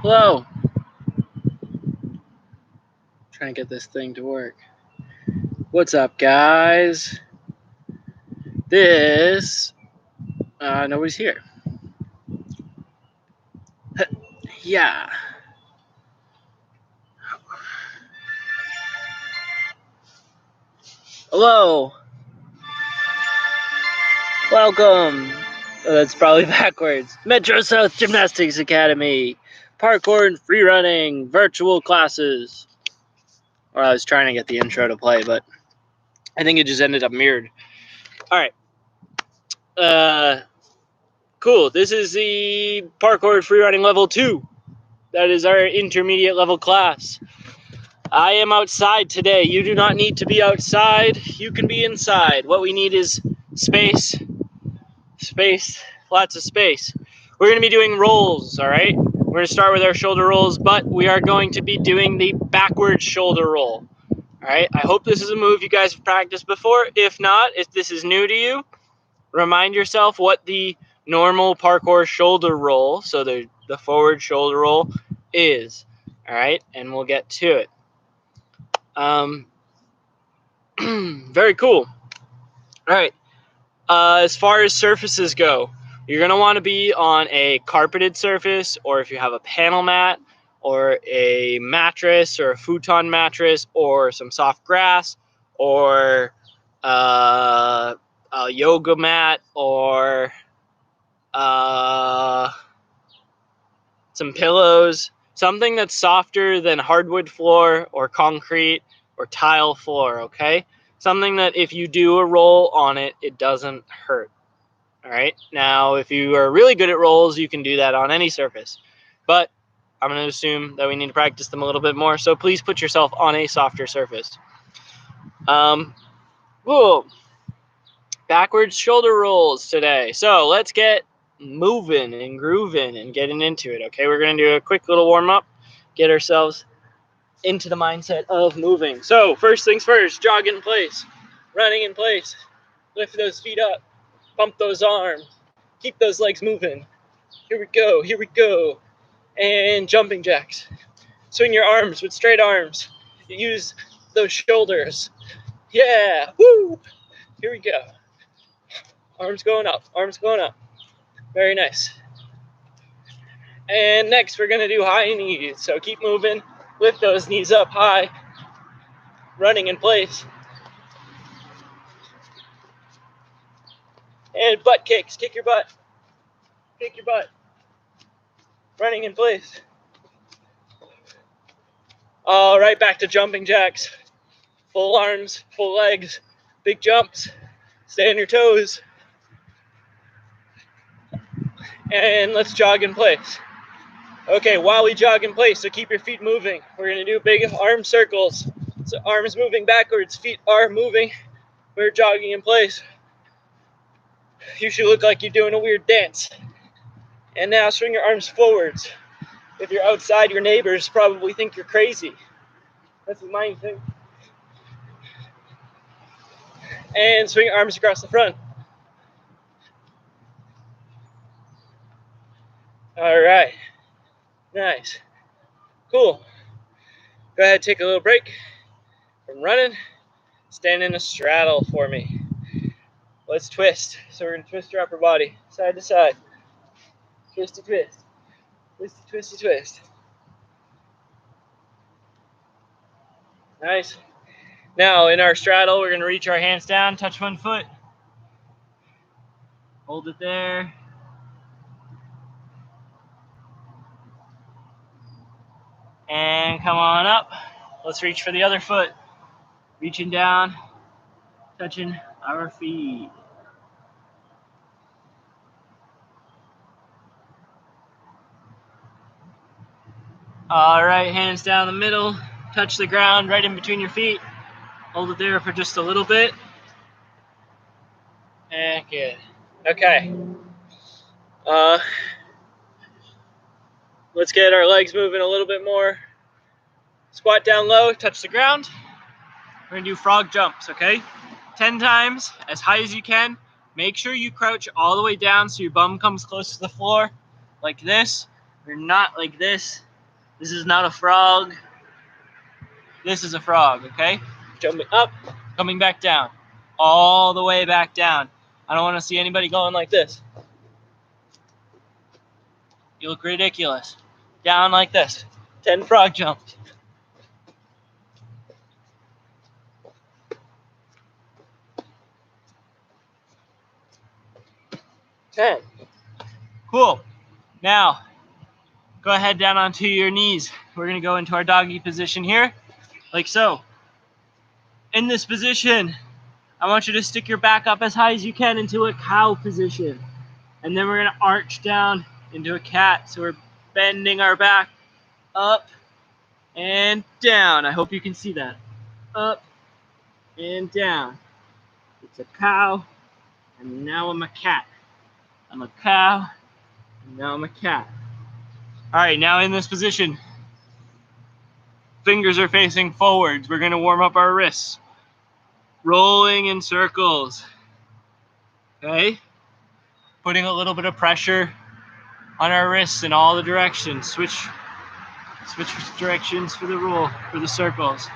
Hello. Trying to get this thing to work. What's up, guys? Nobody's here. Yeah. Hello. Welcome. Oh, that's probably backwards. Metro South Gymnastics Academy. Parkour and Freerunning. Virtual classes. Or I was trying to get the intro to play, but I think it just ended up mirrored. Alright. Cool. This is the Parkour and Freerunning Level 2. That is our intermediate level class. I am outside today. You do not need to be outside. You can be inside. What we need is space. Space. Lots of space. We're going to be doing rolls, all right? We're going to start with our shoulder rolls, but we are going to be doing the backward shoulder roll. All right? I hope this is a move you guys have practiced before. If not, if this is new to you, remind yourself what the normal parkour shoulder roll, so the forward shoulder roll, is. All right? And we'll get to it. Very cool. All right. As far as surfaces go, you're going to want to be on a carpeted surface, or if you have a panel mat, or a mattress, or a futon mattress, or some soft grass, or a yoga mat, or some pillows, something that's softer than hardwood floor or concrete or tile floor, okay? Something that if you do a roll on it, it doesn't hurt. All right. Now, if you are really good at rolls, you can do that on any surface. But I'm going to assume that we need to practice them a little bit more. So please put yourself on a softer surface. Whoa. Backwards shoulder rolls today. So let's get moving and grooving and getting into it. Okay. We're going to do a quick little warm up, get ourselves into the mindset of moving. So first things first, jog in place, running in place, lift those feet up, pump those arms, keep those legs moving. Here we go, here we go. And jumping jacks. Swing your arms with straight arms. Use those shoulders. Yeah, woo! Here we go. Arms going up, arms going up. Very nice. And next we're gonna do high knees. So keep moving, lift those knees up high, running in place. And butt kicks, kick your butt. Kick your butt. Running in place. All right, back to jumping jacks. Full arms, full legs, big jumps. Stay on your toes. And let's jog in place. Okay, while we jog in place, so keep your feet moving. We're gonna do big arm circles. So arms moving backwards, feet are moving. We're jogging in place. You should look like you're doing a weird dance. And now swing your arms forwards. If you're outside, your neighbors probably think you're crazy. That's what mine think. And swing your arms across the front. All right. Nice. Cool. Go ahead, take a little break from running. Stand in a straddle for me. Let's twist. So we're going to twist your upper body side to side. Twisty twist. Twisty, twisty, twist. Nice. Now, in our straddle, we're going to reach our hands down, touch one foot. Hold it there. And come on up. Let's reach for the other foot. Reaching down, touching our feet. All right, hands down the middle. Touch the ground right in between your feet. Hold it there for just a little bit. And good. Okay. Let's get our legs moving a little bit more. Squat down low, touch the ground. We're going to do frog jumps, okay? 10 times, as high as you can. Make sure you crouch all the way down so your bum comes close to the floor, like this. Or not like this. This is not a frog. This is a frog, okay? Jumping up, coming back down. All the way back down. I don't want to see anybody going like this. You look ridiculous. Down like this. 10 frog jumps. 10. Cool. Now, go ahead down onto your knees. We're going to go into our doggy position here, like so. In this position, I want you to stick your back up as high as you can into a cow position. And then we're going to arch down into a cat. So we're bending our back up and down. I hope you can see that. Up and down. It's a cow, and now I'm a cat. I'm a cow, and now I'm a cat. All right, now in this position, fingers are facing forwards. We're going to warm up our wrists. Rolling in circles. Okay? Putting a little bit of pressure on our wrists in all the directions. Switch directions for the roll, for the circles.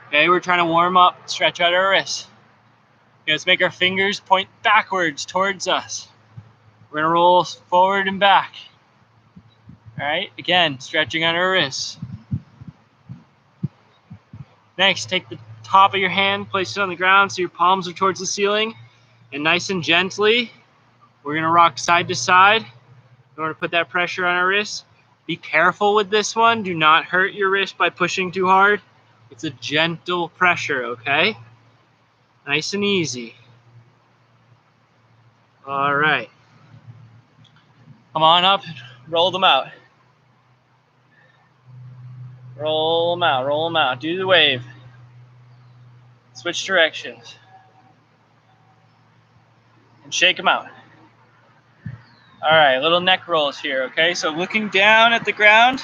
Okay, we're trying to warm up, stretch out our wrists. Okay, let's make our fingers point backwards towards us. We're going to roll forward and back. All right, again, stretching out our wrists. Next, take the top of your hand, place it on the ground so your palms are towards the ceiling. And nice and gently, we're going to rock side to side in order to put that pressure on our wrists. Be careful with this one. Do not hurt your wrist by pushing too hard. It's a gentle pressure, okay? Nice and easy. All right. Come on up, roll them out. Roll them out, roll them out. Do the wave. Switch directions. And shake them out. All right, little neck rolls here, okay? So looking down at the ground.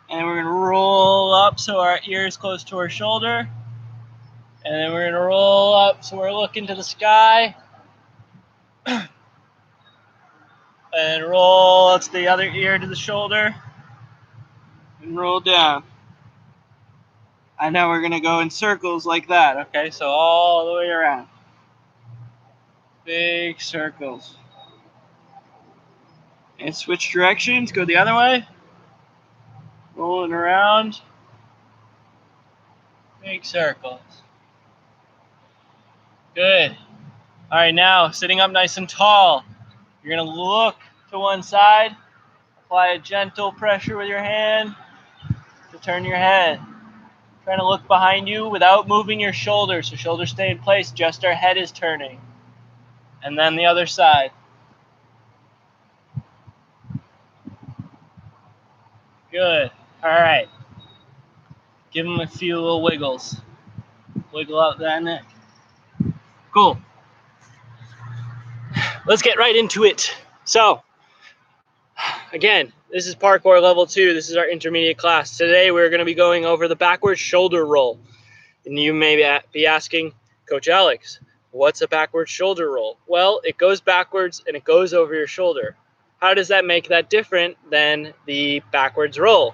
And we're going to roll up so our ear is close to our shoulder. And then we're going to roll up so we're looking to the sky. And roll to the other ear to the shoulder. And roll down. And now we're going to go in circles like that, okay? So all the way around. Big circles. And switch directions, go the other way. Rolling around. Big circles. Good. All right, now sitting up nice and tall. You're going to look to one side. Apply a gentle pressure with your hand to turn your head. Trying to look behind you without moving your shoulders. So shoulders stay in place, just our head is turning. And then the other side. Good. All right. Give them a few little wiggles. Wiggle out that neck. Cool. Let's get right into it. So, again, this is Parkour Level 2. This is our intermediate class. Today we're going to be going over the backward shoulder roll. And you may be asking, Coach Alex, what's a backward shoulder roll? Well, it goes backwards and it goes over your shoulder. How does that make that different than the backwards roll?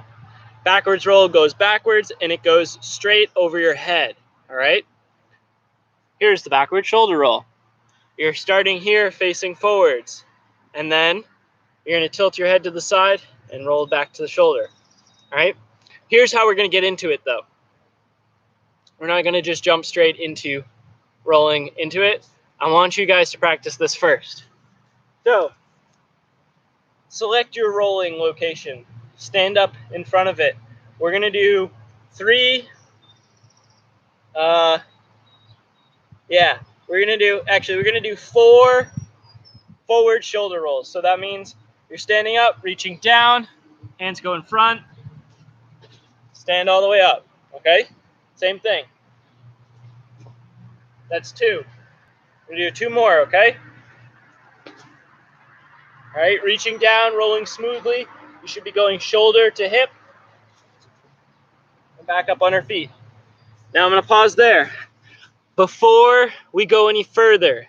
Backwards roll goes backwards and it goes straight over your head. All right? Here's the backward shoulder roll. You're starting here facing forwards. And then you're going to tilt your head to the side and roll back to the shoulder. All right? Here's how we're going to get into it, though. We're not going to just jump straight into rolling into it. I want you guys to practice this first. So, select your rolling location. Stand up in front of it. We're going to do we're going to do 4 forward shoulder rolls. So that means you're standing up, reaching down, hands go in front, stand all the way up, okay? Same thing. That's 2. We're going to do 2 more, okay? All right, reaching down, rolling smoothly. You should be going shoulder to hip and back up on our feet. Now I'm going to pause there. Before we go any further,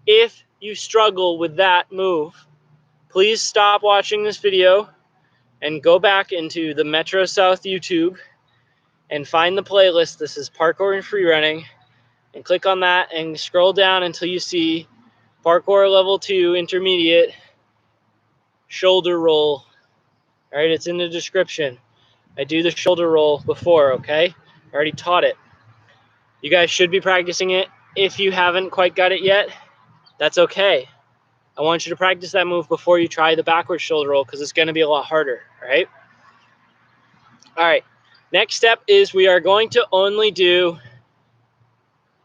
if you struggle with that move, please stop watching this video and go back into the Metro South YouTube and find the playlist. This is Parkour and Freerunning, and click on that and scroll down until you see Parkour Level 2 Intermediate Shoulder Roll. All right, it's in the description. I do the shoulder roll before, okay? I already taught it. You guys should be practicing it. If you haven't quite got it yet, that's okay. I want you to practice that move before you try the backward shoulder roll because it's going to be a lot harder, all right? All right, next step is we are going to only do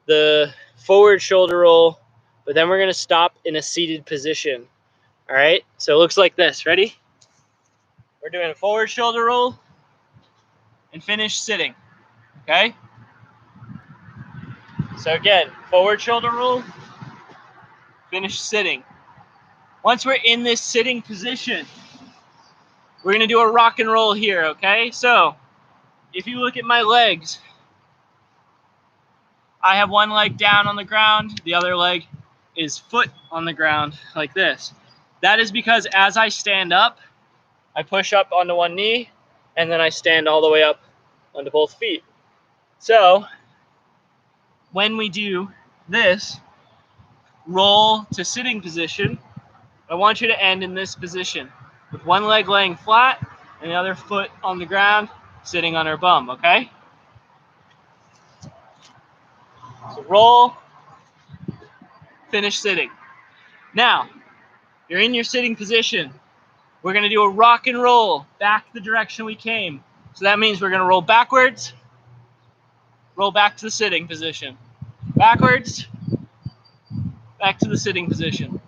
the forward shoulder roll, but then we're going to stop in a seated position, all right? So it looks like this. Ready? We're doing a forward shoulder roll and finish sitting, okay? So again, forward shoulder roll, finish sitting. Once we're in this sitting position, we're gonna do a rock and roll here, okay? So if you look at my legs, I have one leg down on the ground, the other leg is foot on the ground like this. That is because as I stand up, I push up onto one knee and then I stand all the way up onto both feet. So when we do this roll to sitting position, I want you to end in this position with one leg laying flat and the other foot on the ground sitting on her bum, okay? So roll, finish sitting. Now, you're in your sitting position. We're gonna do a rock and roll back the direction we came. So that means we're gonna roll backwards, roll back to the sitting position. Backwards, back to the sitting position.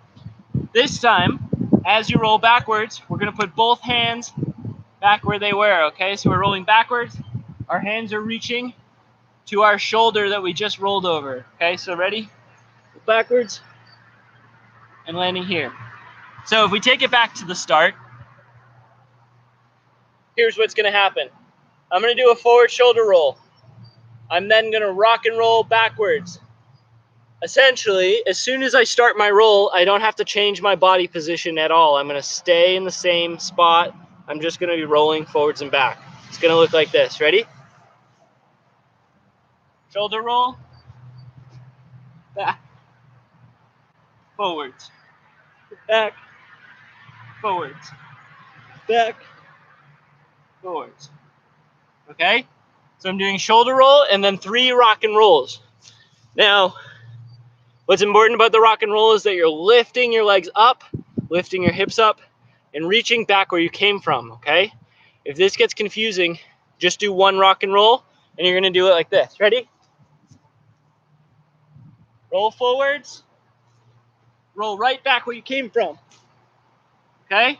This time, as you roll backwards, we're gonna put both hands back where they were, okay? So we're rolling backwards. Our hands are reaching to our shoulder that we just rolled over, okay? So ready? Backwards and landing here. So if we take it back to the start, here's what's gonna happen. I'm gonna do a forward shoulder roll. I'm then gonna rock and roll backwards. Essentially, as soon as I start my roll, I don't have to change my body position at all. I'm gonna stay in the same spot. I'm just gonna be rolling forwards and back. It's gonna look like this. Ready? Shoulder roll, back, forwards, back, forwards, back, forwards. Okay? So I'm doing shoulder roll and then 3 rock and rolls. Now, what's important about the rock and roll is that you're lifting your legs up, lifting your hips up, and reaching back where you came from, okay? If this gets confusing, just do 1 rock and roll, and you're gonna do it like this. Ready? Roll forwards, roll right back where you came from, okay?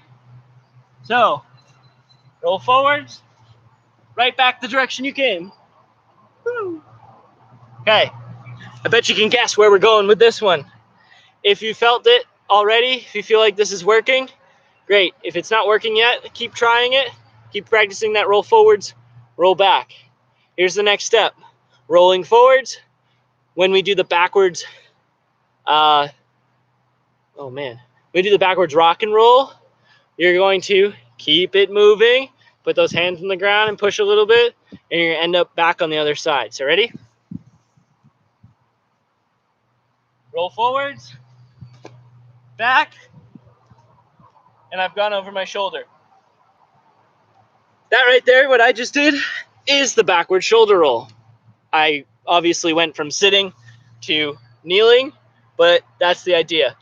So, roll forwards, right back the direction you came. Woo. Okay, I bet you can guess where we're going with this one. If you felt it already, if you feel like this is working, great. If it's not working yet, keep trying it. Keep practicing that roll forwards, roll back. Here's the next step. Rolling forwards. When we do the backwards, we do the backwards rock and roll, you're going to keep it moving, put those hands on the ground and push a little bit, and you're gonna end up back on the other side. So ready? Roll forwards, back, and I've gone over my shoulder. That right there, what I just did, is the backward shoulder roll. I obviously went from sitting to kneeling, but that's the idea.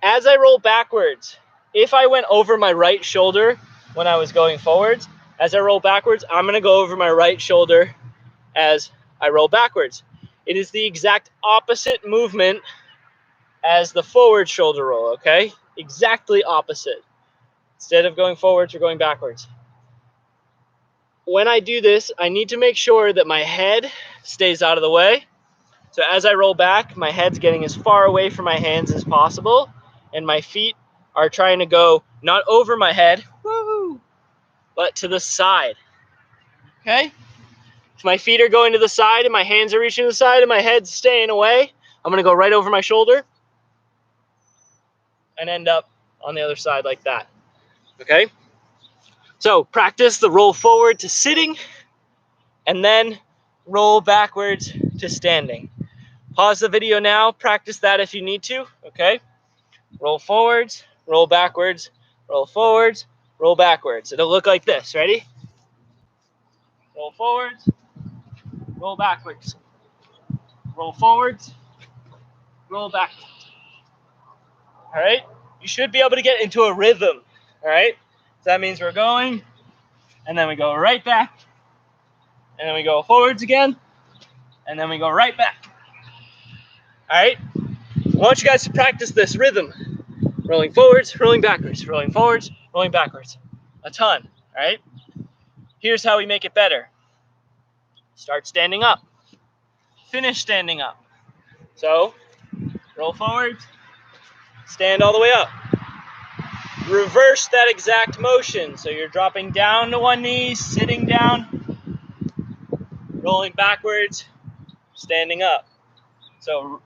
As I roll backwards, if I went over my right shoulder when I was going forwards, as I roll backwards, I'm gonna go over my right shoulder as I roll backwards. It is the exact opposite movement as the forward shoulder roll, okay? Exactly opposite. Instead of going forwards, we're going backwards. When I do this, I need to make sure that my head stays out of the way. So as I roll back, my head's getting as far away from my hands as possible, and my feet are trying to go not over my head, woo-hoo, but to the side, okay? If my feet are going to the side and my hands are reaching to the side and my head's staying away, I'm gonna go right over my shoulder and end up on the other side like that, okay? So practice the roll forward to sitting and then roll backwards to standing. Pause the video now, practice that if you need to, okay? Roll forwards, roll backwards, roll forwards, roll backwards. It'll look like this, ready? Roll forwards, roll backwards, roll forwards, roll backwards. All right? You should be able to get into a rhythm, all right? So that means we're going, and then we go right back, and then we go forwards again, and then we go right back. All right? I want you guys to practice this rhythm. Rolling forwards, rolling backwards, rolling forwards, rolling backwards. A ton, all right? Here's how we make it better. Start standing up. Finish standing up. So, roll forwards, stand all the way up. Reverse that exact motion. So you're dropping down to one knee, sitting down, rolling backwards, standing up. So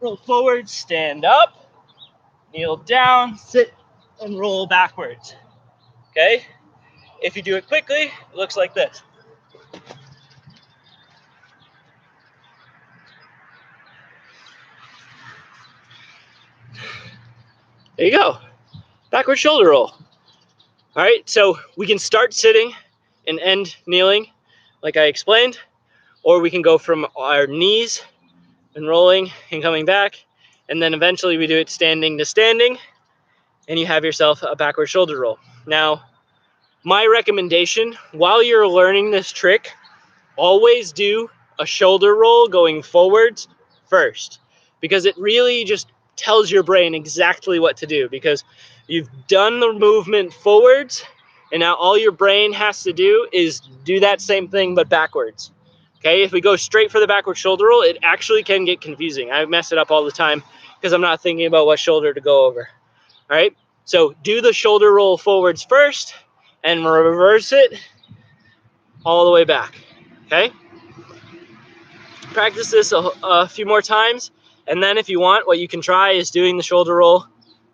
roll forward, stand up, kneel down, sit, and roll backwards. Okay? If you do it quickly, it looks like this. There you go. Backward shoulder roll. All right, so we can start sitting and end kneeling, like I explained, or we can go from our knees and rolling and coming back, and then eventually we do it standing to standing, and you have yourself a backward shoulder roll. Now, my recommendation, while you're learning this trick, always do a shoulder roll going forwards first, because it really just tells your brain exactly what to do, because you've done the movement forwards, and now all your brain has to do is do that same thing but backwards. Okay, if we go straight for the backward shoulder roll, it actually can get confusing. I mess it up all the time because I'm not thinking about what shoulder to go over. All right, so do the shoulder roll forwards first and reverse it all the way back. Okay, practice this a few more times, and then if you want, what you can try is doing the shoulder roll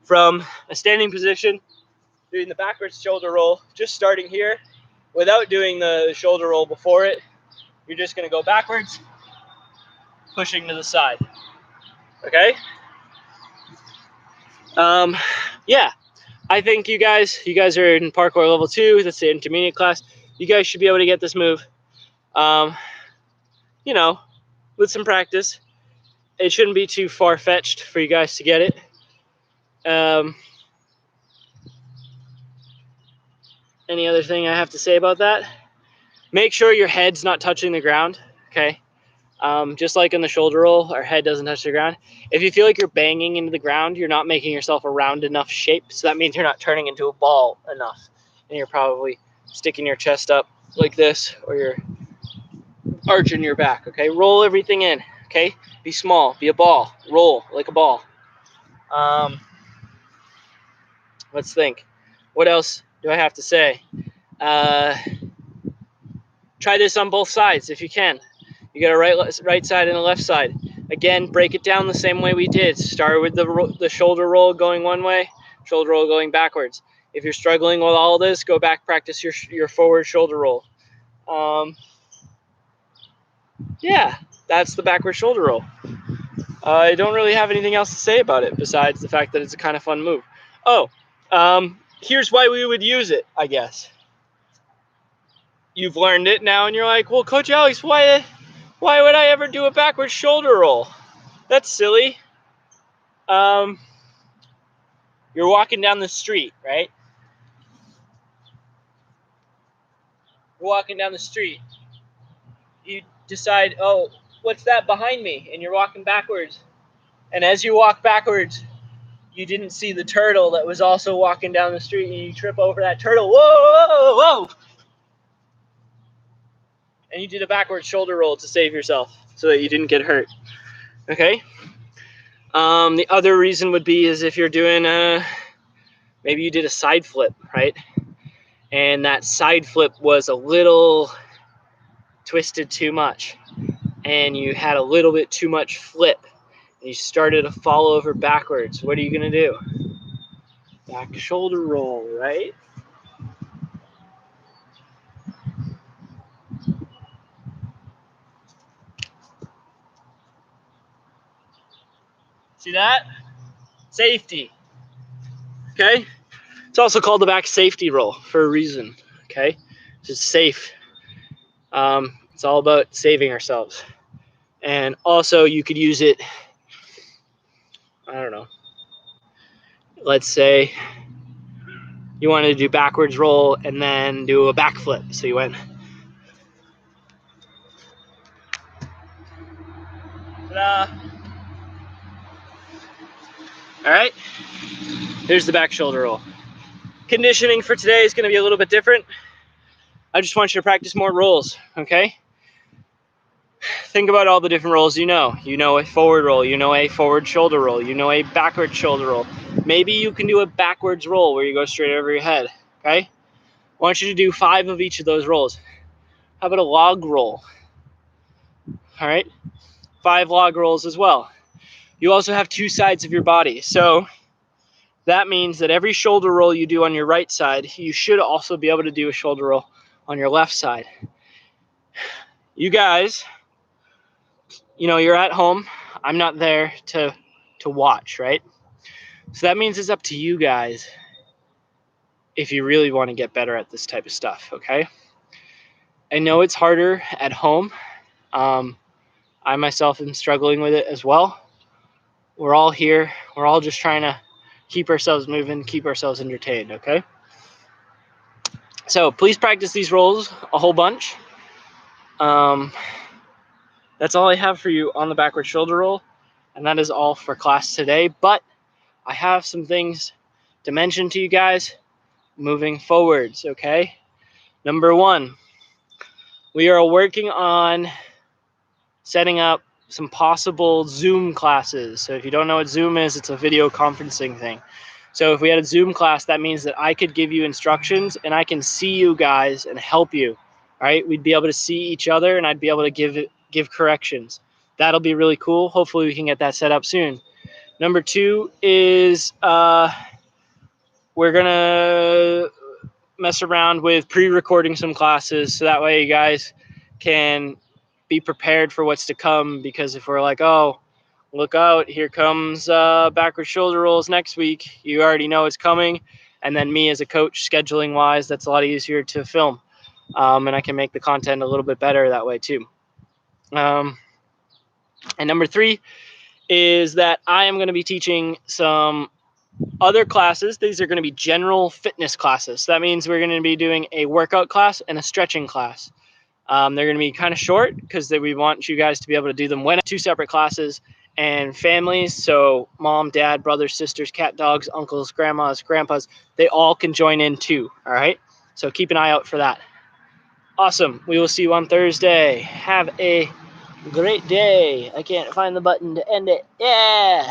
from a standing position, doing the backwards shoulder roll, just starting here without doing the shoulder roll before it. You're just going to go backwards, pushing to the side. Okay? Yeah, I think you guys are in parkour level 2. That's the intermediate class. You guys should be able to get this move. You know, with some practice. It shouldn't be too far-fetched for you guys to get it. Any other thing I have to say about that? Make sure your head's not touching the ground, okay? Just like in the shoulder roll, our head doesn't touch the ground. If you feel like you're banging into the ground, you're not making yourself a round enough shape, so that means you're not turning into a ball enough. And you're probably sticking your chest up like this, or you're arching your back, okay? Roll everything in, okay? Be small, be a ball, roll like a ball. Let's think. What else do I have to say? Try this on both sides if you can. You got a right side and a left side. Again, break it down the same way we did. Start with the shoulder roll going one way, shoulder roll going backwards. If you're struggling with all this, go back, practice your forward shoulder roll. Yeah, that's the backward shoulder roll. I don't really have anything else to say about it besides the fact that it's a kind of fun move. Oh, here's why we would use it, I guess. You've learned it now, and you're like, well, Coach Alex, why would I ever do a backward shoulder roll? That's silly. You're walking down the street, right? You're walking down the street. You decide, oh, what's that behind me? And you're walking backwards. And as you walk backwards, you didn't see the turtle that was also walking down the street, and you trip over that turtle. Whoa, whoa, whoa! And you did a backward shoulder roll to save yourself so that you didn't get hurt. Okay? The other reason would be is if you're doing maybe you did a side flip, right? And that side flip was a little twisted too much, and you had a little bit too much flip, and you started to fall over backwards. What are you going to do? Back shoulder roll, right? See that? Safety. Okay? It's also called the back safety roll for a reason. Okay? It's safe. It's all about saving ourselves. And also you could use it, I don't know, let's say you wanted to do backwards roll and then do a backflip. So you went, ta-da. All right, here's the back shoulder roll. Conditioning for today is going to be a little bit different. I just want you to practice more rolls, okay? Think about all the different rolls you know. You know a forward roll, you know a forward shoulder roll, you know a backward shoulder roll. Maybe you can do a backwards roll where you go straight over your head, okay? I want you to do 5 of each of those rolls. How about a log roll? All right, 5 log rolls as well. You also have 2 sides of your body. So that means that every shoulder roll you do on your right side, you should also be able to do a shoulder roll on your left side. You guys, you know, you're at home. I'm not there to watch, right? So that means it's up to you guys if you really want to get better at this type of stuff, okay? I know it's harder at home. I myself am struggling with it as well. We're all here. We're all just trying to keep ourselves moving, keep ourselves entertained, okay? So please practice these rolls a whole bunch. That's all I have for you on the backward shoulder roll, and that is all for class today. But I have some things to mention to you guys moving forwards, okay? Number 1, we are working on setting up some possible Zoom classes. So if you don't know what Zoom is, it's a video conferencing thing. So if we had a Zoom class, that means that I could give you instructions and I can see you guys and help you, all right? We'd be able to see each other and I'd be able to give corrections. That'll be really cool. Hopefully we can get that set up soon. Number 2 is we're gonna mess around with pre-recording some classes so that way you guys can be prepared for what's to come, because if we're like, oh, look out, here comes backward shoulder rolls next week, you already know it's coming. And then me as a coach, scheduling wise, that's a lot easier to film, and I can make the content a little bit better that way too. And number 3 is that I am going to be teaching some other classes. These are going to be general fitness classes. So that means we're going to be doing a workout class and a stretching class. They're going to be kind of short because we want you guys to be able to do them when 2 separate classes, and families, so mom, dad, brothers, sisters, cat, dogs, uncles, grandmas, grandpas, they all can join in too, all right? So keep an eye out for that. Awesome. We will see you on Thursday. Have a great day. I can't find the button to end it. Yeah.